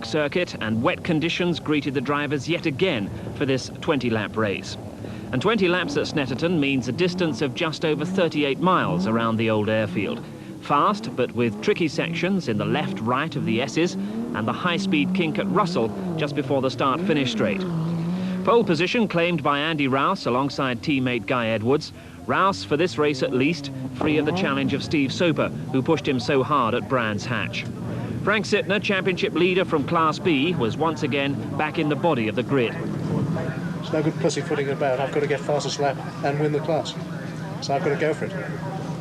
circuit, and wet conditions greeted the drivers yet again for this 20-lap race. And 20 laps at Snetterton means a distance of just over 38 miles around the old airfield. Fast, but with tricky sections in the left-right of the S's and the high-speed kink at Russell just before the start-finish straight. Pole position claimed by Andy Rouse alongside teammate Guy Edwards. Rouse, for this race at least, free of the challenge of Steve Soper, who pushed him so hard at Brands Hatch. Frank Sittner, championship leader from Class B, was once again back in the body of the grid. It's no good pussyfooting about. I've got to get fastest lap and win the class. So I've got to go for it.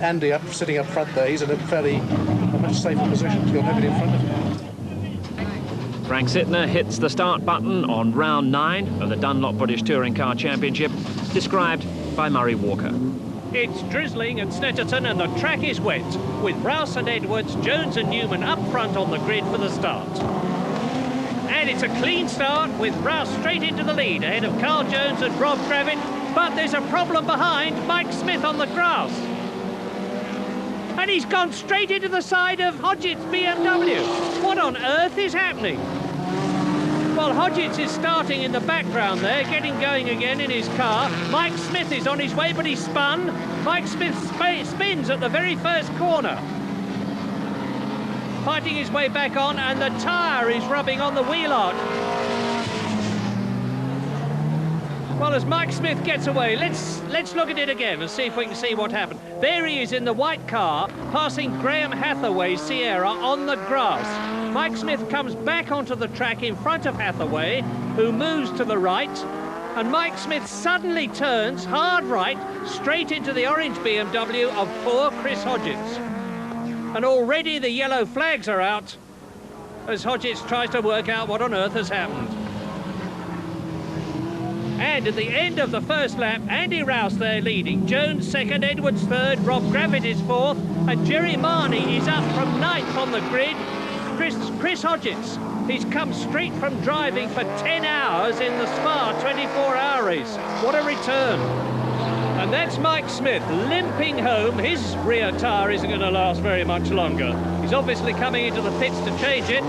Andy sitting up front there, he's in a much safer position. He's got nobody in front of him. Frank Sittner hits the start button on round 9 of the Dunlop British Touring Car Championship, described by Murray Walker. It's drizzling at Snetterton and the track is wet, with Rouse and Edwards, Jones and Newman up front on the grid for the start. And it's a clean start with Rouse straight into the lead ahead of Carl Jones and Rob Gravitt, but there's a problem behind Mike Smith on the grass. And he's gone straight into the side of Hodgett's BMW. What on earth is happening? Well, Hodgetts is starting in the background there, getting going again in his car. Mike Smith is on his way, but he's spun. Mike Smith spins at the very first corner. Fighting his way back on, and the tyre is rubbing on the wheel arch. Well, as Mike Smith gets away, let's look at it again and see if we can see what happened. There he is in the white car, passing Graham Hathaway's Sierra on the grass. Mike Smith comes back onto the track in front of Hathaway, who moves to the right, and Mike Smith suddenly turns hard right, straight into the orange BMW of poor Chris Hodgetts. And already the yellow flags are out, as Hodgetts tries to work out what on earth has happened. And at the end of the first lap, Andy Rouse there leading, Jones second, Edwards third, Rob Gravitt is fourth, and Jerry Marney is up from ninth on the grid. Chris Hodgetts, he's come straight from driving for 10 hours in the Spa 24-hour race. What a return. And that's Mike Smith limping home. His rear tyre isn't going to last very much longer. He's obviously coming into the pits to change it.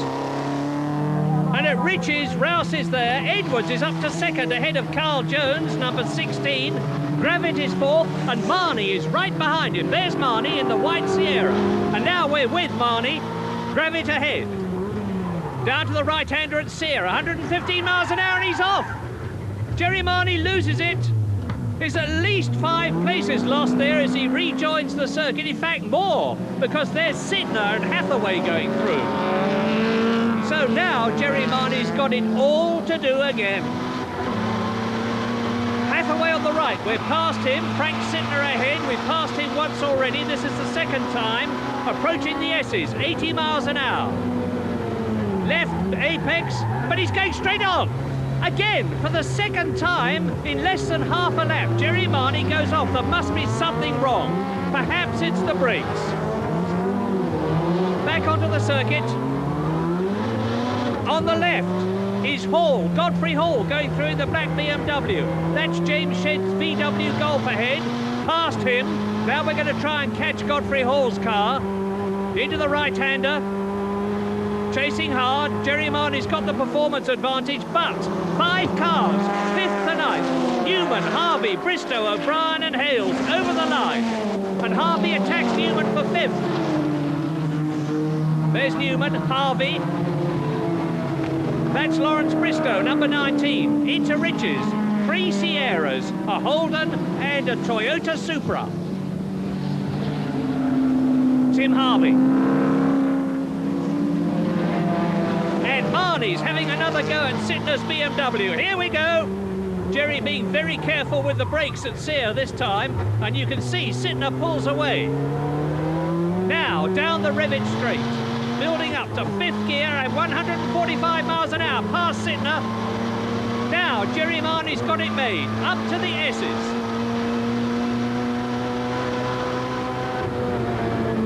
And at Riches, Rouse is there. Edwards is up to second ahead of Carl Jones, number 16. Gravitt is fourth, and Marney is right behind him. There's Marney in the white Sierra. And now we're with Marney. Gravitt ahead. Down to the right-hander at Sierra, 115 miles an hour, and he's off. Jerry Marney loses it. There's at least 5 places lost there as he rejoins the circuit. In fact, more, because there's Sittner and Hathaway going through. So now Jerry Marney's got it all to do again. Hathaway on the right, we're past him. Frank Sittner ahead, we've passed him once already. This is the second time. Approaching the S's, 80 miles an hour. Left apex, but he's going straight on. Again, for the second time in less than half a lap, Jerry Marney goes off. There must be something wrong. Perhaps it's the brakes. Back onto the circuit. On the left is Hall, Godfrey Hall, going through in the black BMW. That's James Shedd's VW Golf ahead. Past him. Now we're going to try and catch Godfrey Hall's car. Into the right-hander. Chasing hard. Jerry Marney's got the performance advantage, but 5 cars, 5th to 9th. Newman, Harvey, Bristow, O'Brien and Hales over the line. And Harvey attacks Newman for 5th. There's Newman, Harvey. That's Lawrence Bristow, number 19. Into Riches. 3 Sierras, a Holden and a Toyota Supra. Tim Harvey. And Marney's having another go at Sittner's BMW. Here we go. Jerry being very careful with the brakes at Sierra this time, and you can see Sittner pulls away. Now, down the Revitt straight, building up to 5th gear at 145 miles an hour, past Sittner. Now, Jerry Marney's got it made, up to the S's.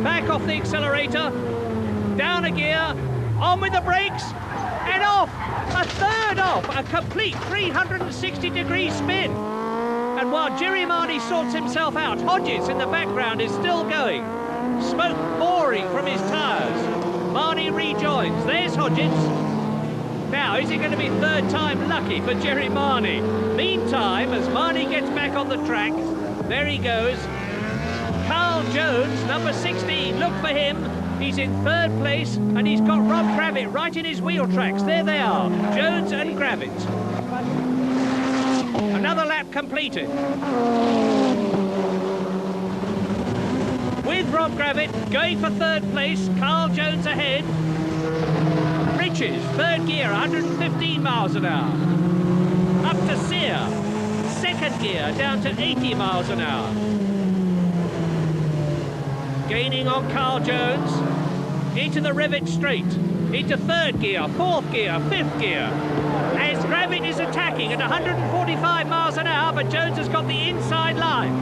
Back off the accelerator, down a gear, on with the brakes, and off! A third off, a complete 360-degree spin. And while Jerry Marney sorts himself out, Hodgetts in the background is still going. Smoke pouring from his tyres. Marney rejoins. There's Hodgetts. Now, is it going to be third time lucky for Jerry Marney? Meantime, as Marney gets back on the track, there he goes. Carl Jones, number 16, look for him. He's in third place, and he's got Rob Gravett right in his wheel tracks. There they are, Jones and Gravett. Another lap completed. With Rob Gravett going for third place, Carl Jones ahead. Riches, third gear, 115 miles an hour. Up to Sear, second gear, down to 80 miles an hour. Gaining on Carl Jones, into the Rivet Straight, into third gear, fourth gear, fifth gear. As Gravett is attacking at 145 miles an hour, but Jones has got the inside line.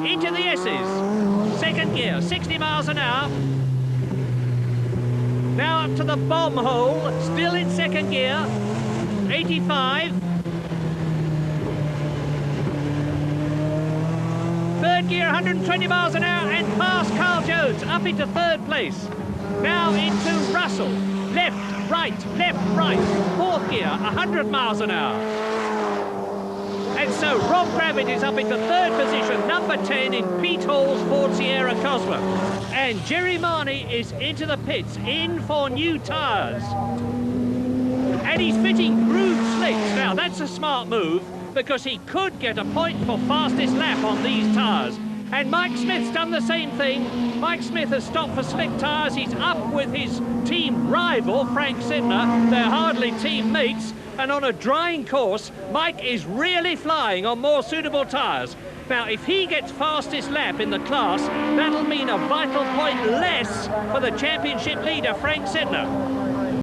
Into the S's, second gear, 60 miles an hour. Now up to the bomb hole, still in second gear, 85. Third gear, 120 miles an hour, and past Carl Jones, up into third place. Now into Russell, left, right, fourth gear, 100 miles an hour. And so Rob Gravett is up into third position, number 10 in Pete Hall's Ford Sierra Cosworth. And Jerry Marney is into the pits, in for new tyres. And he's fitting grooved slicks. Now, that's a smart move, because he could get a point for fastest lap on these tyres. And Mike Smith's done the same thing. Mike Smith has stopped for slick tyres. He's up with his team rival, Frank Sidner. They're hardly teammates. And on a drying course, Mike is really flying on more suitable tyres. Now, if he gets fastest lap in the class, that'll mean a vital point less for the championship leader, Frank Sidner.